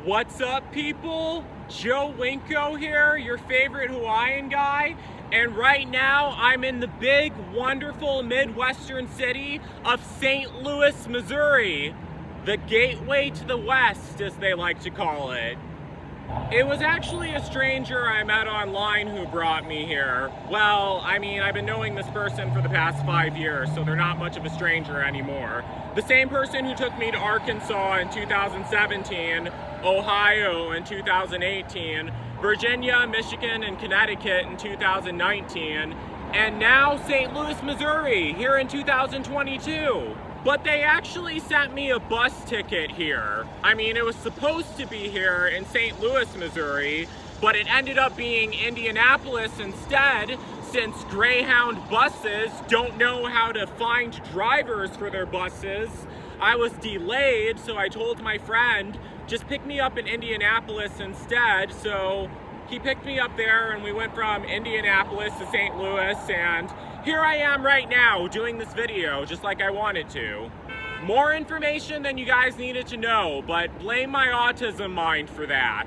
What's up, people? Joe Winko here, your favorite Hawaiian guy, and right now I'm in the big, wonderful Midwestern city of St. Louis, Missouri, the gateway to the West, as they like to call it. It was actually a stranger I met online who brought me here. Well, I mean, I've been knowing this person for the past 5 years, so they're not much of a stranger anymore. The same person who took me to Arkansas in 2017, Ohio in 2018, Virginia, Michigan, and Connecticut in 2019, and now St. Louis, Missouri, here in 2022. But they actually sent me a bus ticket here. I mean, it was supposed to be here in St. Louis, Missouri, but it ended up being Indianapolis instead, since Greyhound buses don't know how to find drivers for their buses. I was delayed, so I told my friend, just pick me up in Indianapolis instead. So he picked me up there and we went from Indianapolis to St. Louis, and here I am right now doing this video just like I wanted to. More information than you guys needed to know, but blame my autism mind for that.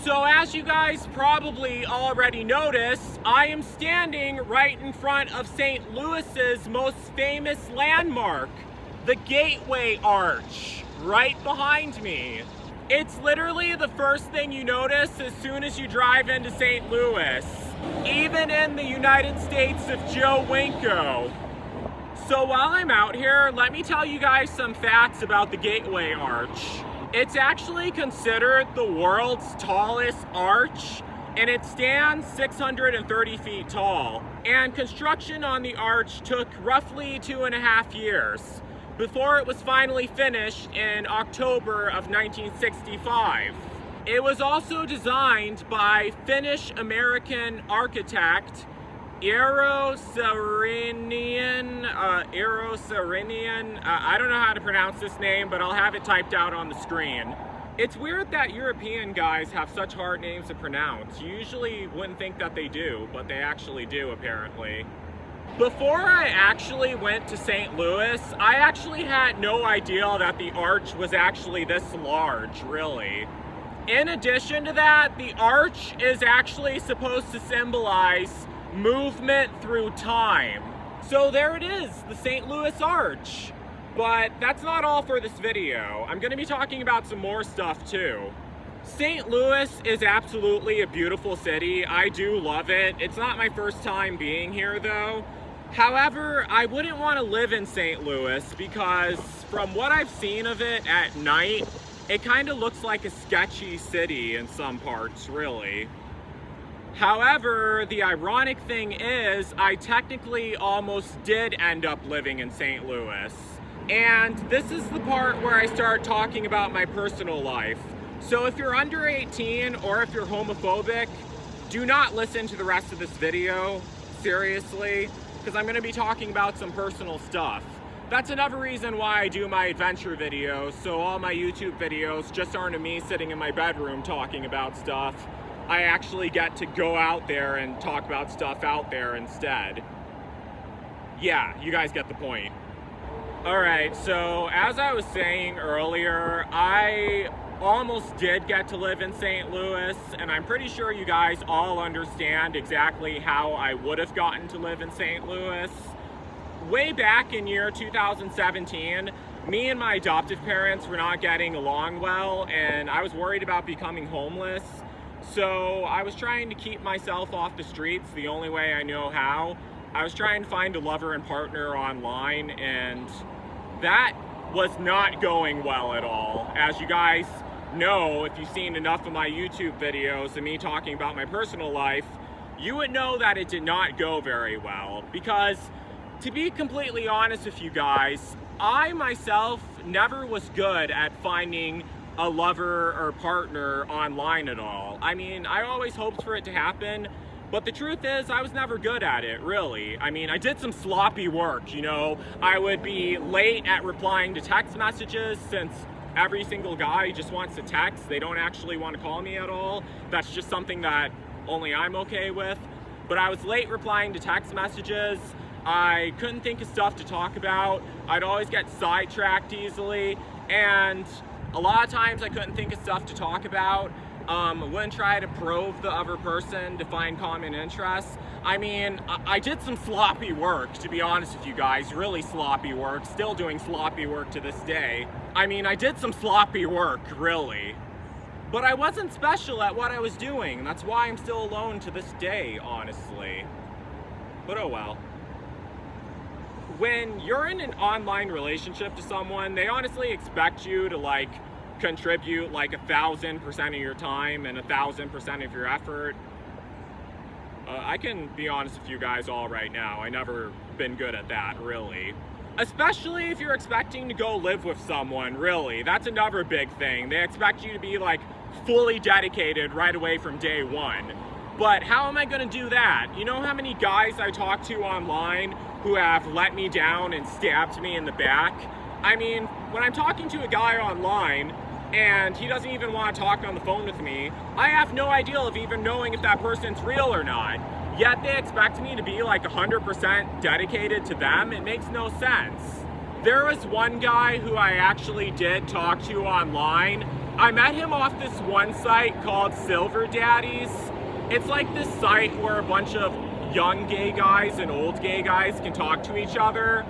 So as you guys probably already noticed, I am standing right in front of St. Louis's most famous landmark, the Gateway Arch, right behind me. It's literally the first thing you notice as soon as you drive into St. Louis, even in the United States of Joe Winko. So while I'm out here, let me tell you guys some facts about the Gateway Arch. It's actually considered the world's tallest arch, and it stands 630 feet tall. And construction on the arch took roughly 2.5 years before it was finally finished in October of 1965. It was also designed by Finnish-American architect Eero Saarinen. I don't know how to pronounce this name, but I'll have it typed out on the screen. It's weird that European guys have such hard names to pronounce. You usually wouldn't think that they do, but they actually do apparently. Before I actually went to St. Louis, I actually had no idea that the arch was actually this large, really. In addition to that, the arch is actually supposed to symbolize movement through time. So there it is, the St. Louis Arch. But that's not all for this video. I'm going to be talking about some more stuff too. St. Louis is absolutely a beautiful city. I do love it. It's not my first time being here though. However, I wouldn't want to live in St. Louis because from what I've seen of it at night, it kind of looks like a sketchy city in some parts, really. However, the ironic thing is, I technically almost did end up living in St. Louis. And this is the part where I start talking about my personal life. So if you're under 18 or if you're homophobic, do not listen to the rest of this video, seriously, because I'm going to be talking about some personal stuff. That's another reason why I do my adventure videos, so all my YouTube videos just aren't me sitting in my bedroom talking about stuff. I actually get to go out there and talk about stuff out there instead. Yeah, you guys get the point. Alright, so as I was saying earlier, I almost did get to live in St. Louis, and I'm pretty sure you guys all understand exactly how I would have gotten to live in St. Louis. Way back in year 2017, me and my adoptive parents were not getting along well, and I was worried about becoming homeless. So I was trying to keep myself off the streets the only way I know how. I was trying to find a lover and partner online, and that was not going well at all. As you guys know, if you've seen enough of my YouTube videos and me talking about my personal life, you would know that it did not go very well. Because, to be completely honest with you guys, I myself never was good at finding a lover or partner online at all. I mean, I always hoped for it to happen, but the truth is I was never good at it, really. I mean, I did some sloppy work, you know. I would be late at replying to text messages since every single guy just wants to text. They don't actually want to call me at all. That's just something that only I'm okay with. But I was late replying to text messages. I couldn't think of stuff to talk about. I'd always get sidetracked easily, and A lot of times I couldn't think of stuff to talk about. Wouldn't try to probe the other person to find common interests. I mean, I did some sloppy work, to be honest with you guys, really sloppy work, still doing sloppy work to this day. I mean, I did some sloppy work, really. But I wasn't special at what I was doing, and that's why I'm still alone to this day, honestly. But oh well. When you're in an online relationship to someone, they honestly expect you to like contribute like 1,000% of your time and 1,000% of your effort. I can be honest with you guys all right now. I never been good at that, really. Especially if you're expecting to go live with someone, really. That's another big thing. They expect you to be like fully dedicated right away from day one. But how am I gonna do that? You know how many guys I talk to online who have let me down and stabbed me in the back? I mean, when I'm talking to a guy online and he doesn't even want to talk on the phone with me, I have no idea of even knowing if that person's real or not. Yet they expect me to be like 100% dedicated to them. It makes no sense. There was one guy who I actually did talk to online. I met him off this one site called Silver Daddies. It's like this site where a bunch of young gay guys and old gay guys can talk to each other.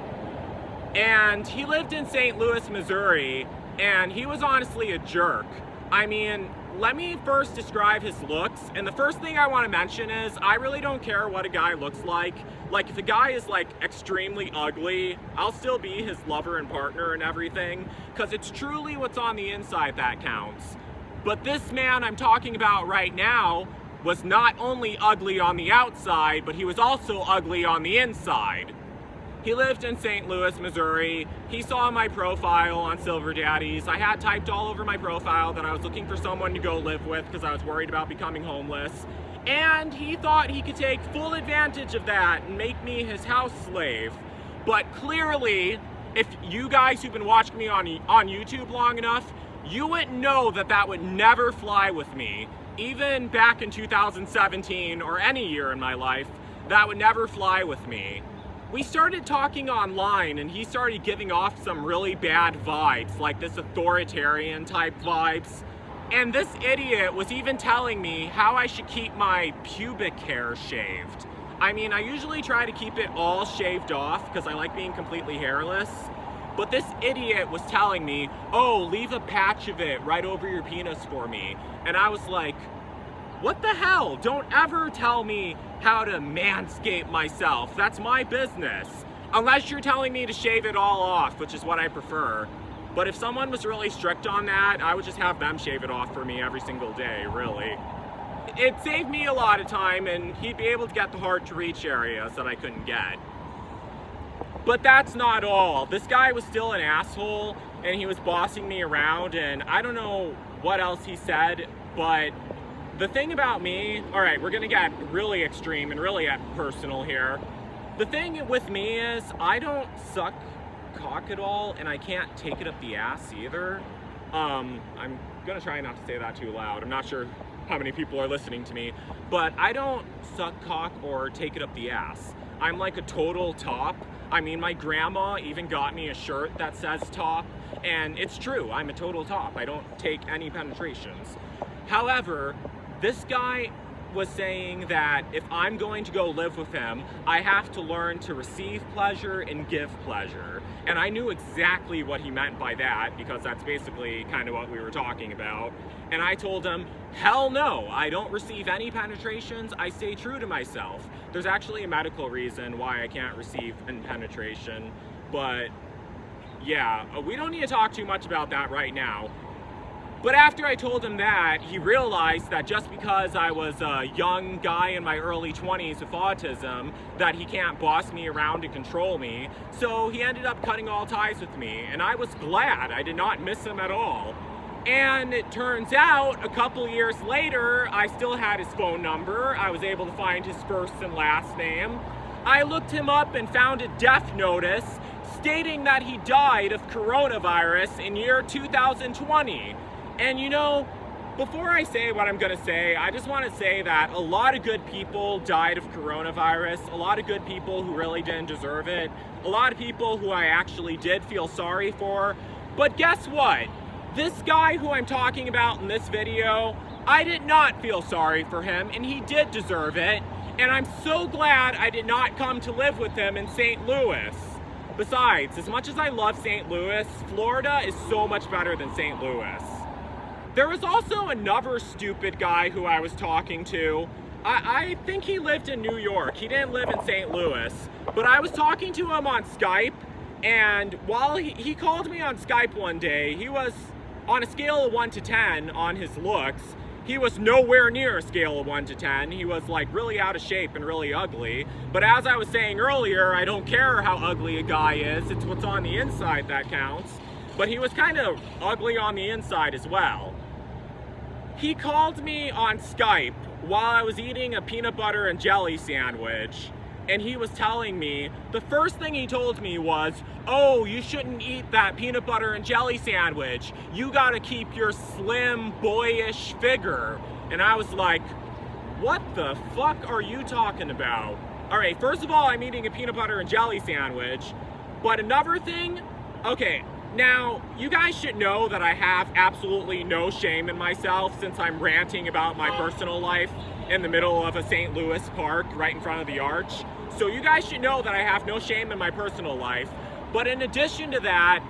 And he lived in St. Louis, Missouri, and he was honestly a jerk. I mean, let me first describe his looks, and the first thing I want to mention is I really don't care what a guy looks like. Like, if a guy is like extremely ugly, I'll still be his lover and partner and everything, because it's truly what's on the inside that counts. But this man I'm talking about right now was not only ugly on the outside, but he was also ugly on the inside. He lived in St. Louis, Missouri. He saw my profile on Silver Daddies. I had typed all over my profile that I was looking for someone to go live with because I was worried about becoming homeless. And he thought he could take full advantage of that and make me his house slave. But clearly, if you guys who've been watching me on YouTube long enough, you wouldn't know that that would never fly with me. Even back in 2017 or any year in my life, that would never fly with me. We started talking online and he started giving off some really bad vibes, like this authoritarian type vibes. And this idiot was even telling me how I should keep my pubic hair shaved. I mean, I usually try to keep it all shaved off because I like being completely hairless. But this idiot was telling me, oh, leave a patch of it right over your penis for me. And I was like, what the hell? Don't ever tell me how to manscape myself. That's my business. Unless you're telling me to shave it all off, which is what I prefer. But if someone was really strict on that, I would just have them shave it off for me every single day, really. It saved me a lot of time, and he'd be able to get the hard-to-reach areas that I couldn't get. But that's not all. This guy was still an asshole, and he was bossing me around, and I don't know what else he said, but the thing about me, all right, we're gonna get really extreme and really personal here. The thing with me is I don't suck cock at all, and I can't take it up the ass either. I'm gonna try not to say that too loud. I'm not sure how many people are listening to me, but I don't suck cock or take it up the ass. I'm like a total top. I mean, my grandma even got me a shirt that says top, and it's true, I'm a total top. I don't take any penetrations. However, this guy was saying that if I'm going to go live with him, I have to learn to receive pleasure and give pleasure. And I knew exactly what he meant by that, because that's basically kind of what we were talking about. And I told him, hell no, I don't receive any penetrations, I stay true to myself. There's actually a medical reason why I can't receive any penetration, but yeah, we don't need to talk too much about that right now. But after I told him that, he realized that just because I was a young guy in my early 20s with autism, that he can't boss me around and control me. So he ended up cutting all ties with me, and I was glad. I did not miss him at all. And it turns out, a couple years later, I still had his phone number. I was able to find his first and last name. I looked him up and found a death notice stating that he died of coronavirus in year 2020. And you know, before I say what I'm gonna say, I just wanna say that a lot of good people died of coronavirus, a lot of good people who really didn't deserve it, a lot of people who I actually did feel sorry for. But guess what? This guy who I'm talking about in this video, I did not feel sorry for him, and he did deserve it. And I'm so glad I did not come to live with him in St. Louis. Besides, as much as I love St. Louis, Florida is so much better than St. Louis. There was also another stupid guy who I was talking to. I think he lived in New York. He didn't live in St. Louis. But I was talking to him on Skype, and while he called me on Skype one day, he was on a scale of 1 to 10 on his looks. He was nowhere near a scale of 1 to 10. He was like really out of shape and really ugly. But as I was saying earlier, I don't care how ugly a guy is. It's what's on the inside that counts. But he was kind of ugly on the inside as well. He called me on Skype while I was eating a peanut butter and jelly sandwich. And he was telling me, the first thing he told me was, oh, you shouldn't eat that peanut butter and jelly sandwich. You gotta keep your slim, boyish figure. And I was like, what the fuck are you talking about? All right, first of all, I'm eating a peanut butter and jelly sandwich. But another thing, okay, now, you guys should know that I have absolutely no shame in myself since I'm ranting about my personal life in the middle of a St. Louis park right in front of the arch. So you guys should know that I have no shame in my personal life. But in addition to that,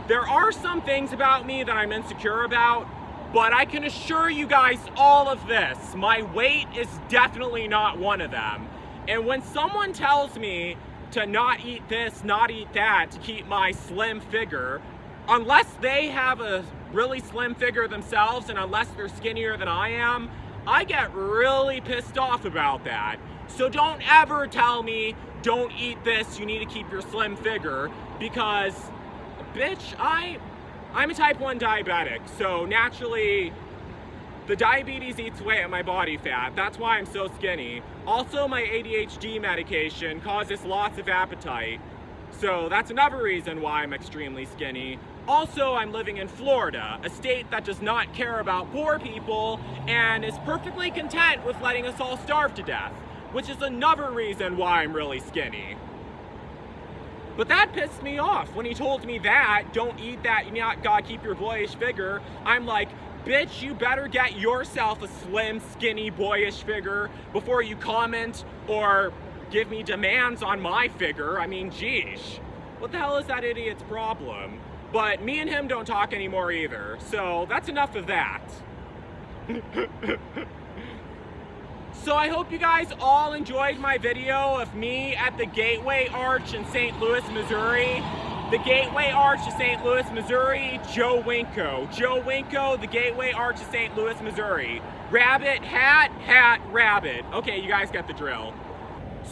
there are some things about me that I'm insecure about, but I can assure you guys all of this. My weight is definitely not one of them. And when someone tells me to not eat this, not eat that, to keep my slim figure, unless they have a really slim figure themselves and unless they're skinnier than I am, I get really pissed off about that. So don't ever tell me, don't eat this, you need to keep your slim figure, because, bitch, I'm a type 1 diabetic, so naturally, the diabetes eats away at my body fat. That's why I'm so skinny. Also, my ADHD medication causes lots of appetite, so that's another reason why I'm extremely skinny. Also, I'm living in Florida, a state that does not care about poor people and is perfectly content with letting us all starve to death, which is another reason why I'm really skinny. But that pissed me off. When he told me that, don't eat that, you gotta keep your boyish figure, I'm like, bitch, you better get yourself a slim, skinny, boyish figure before you comment or give me demands on my figure. I mean, geesh. What the hell is that idiot's problem? But me and him don't talk anymore either, so that's enough of that. So I hope you guys all enjoyed my video of me at the Gateway Arch in St. Louis, Missouri. The Gateway Arch of St. Louis, Missouri, Joe Winko. Joe Winko, the Gateway Arch of St. Louis, Missouri. Rabbit, hat, hat, rabbit. Okay, you guys get the drill.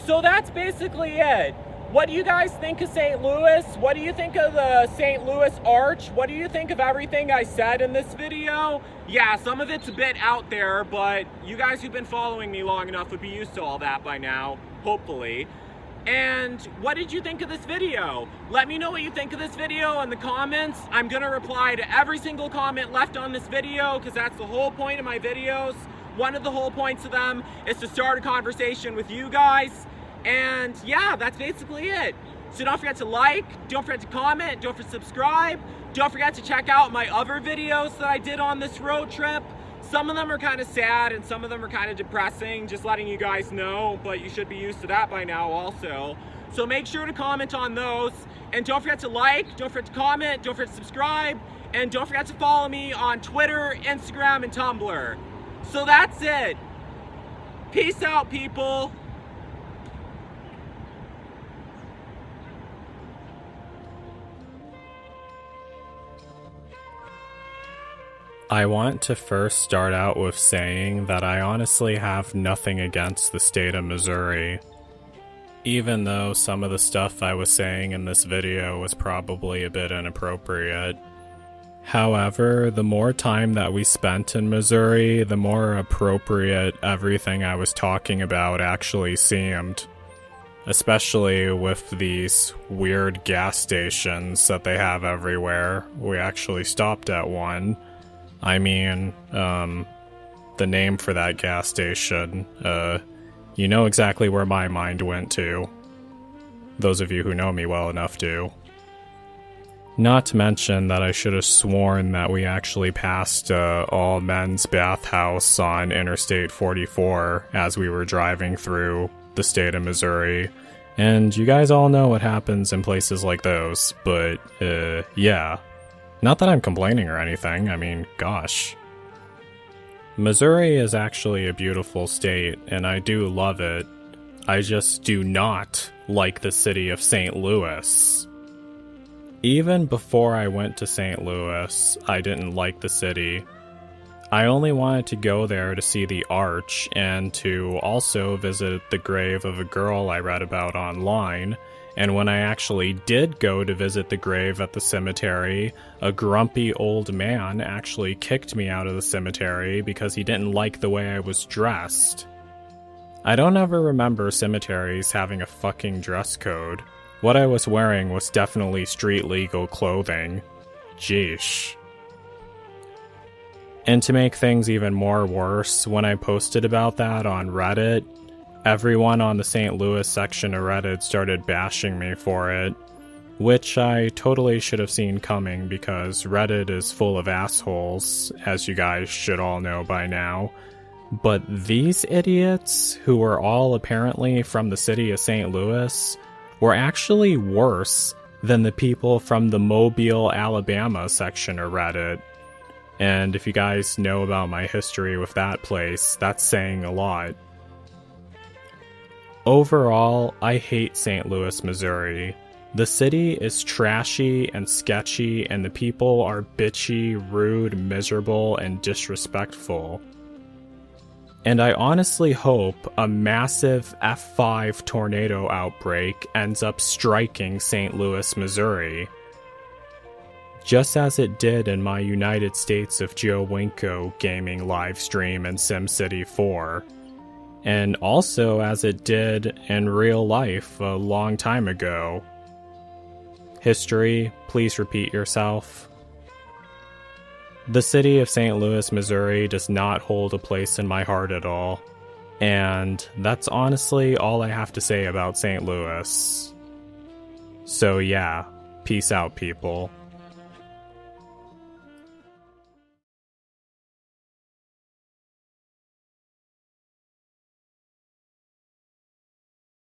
So that's basically it. What do you guys think of St. Louis? What do you think of the St. Louis Arch? What do you think of everything I said in this video? Yeah, some of it's a bit out there, but you guys who've been following me long enough would be used to all that by now, hopefully. And what did you think of this video? Let me know what you think of this video in the comments. I'm gonna reply to every single comment left on this video because that's the whole point of my videos. One of the whole points of them is to start a conversation with you guys. And yeah, that's basically it. So don't forget to like, don't forget to comment, don't forget to subscribe. Don't forget to check out my other videos that I did on this road trip. Some of them are kind of sad and some of them are kind of depressing, just letting you guys know, but you should be used to that by now also. So make sure to comment on those. And don't forget to like, don't forget to comment, don't forget to subscribe, and don't forget to follow me on Twitter, Instagram, and Tumblr. So that's it. Peace out, people. I want to first start out with saying that I honestly have nothing against the state of Missouri. Even though some of the stuff I was saying in this video was probably a bit inappropriate. However, the more time that we spent in Missouri, the more appropriate everything I was talking about actually seemed. Especially with these weird gas stations that they have everywhere. We actually stopped at one. I mean, the name for that gas station, you know exactly where my mind went to. Those of you who know me well enough do. Not to mention that I should have sworn that we actually passed a all-men's bathhouse on Interstate 44 as we were driving through the state of Missouri. And you guys all know what happens in places like those, but, yeah. Not that I'm complaining or anything, I mean, gosh. Missouri is actually a beautiful state, and I do love it. I just do not like the city of St. Louis. Even before I went to St. Louis, I didn't like the city. I only wanted to go there to see the arch and to also visit the grave of a girl I read about online. And when I actually did go to visit the grave at the cemetery, a grumpy old man actually kicked me out of the cemetery because he didn't like the way I was dressed. I don't ever remember cemeteries having a fucking dress code. What I was wearing was definitely street-legal clothing. Jeesh. And to make things even more worse, when I posted about that on Reddit, everyone on the St. Louis section of Reddit started bashing me for it, which I totally should have seen coming because Reddit is full of assholes, as you guys should all know by now. But these idiots, who were all apparently from the city of St. Louis, were actually worse than the people from the Mobile, Alabama section of Reddit. And if you guys know about my history with that place, that's saying a lot. Overall, I hate St. Louis, Missouri. The city is trashy and sketchy, and the people are bitchy, rude, miserable, and disrespectful. And I honestly hope a massive F5 tornado outbreak ends up striking St. Louis, Missouri. Just as it did in my United States of Joe Winko gaming livestream in SimCity 4. And also as it did in real life a long time ago. History, please repeat yourself. The city of St. Louis, Missouri does not hold a place in my heart at all. And that's honestly all I have to say about St. Louis. So yeah, peace out, people.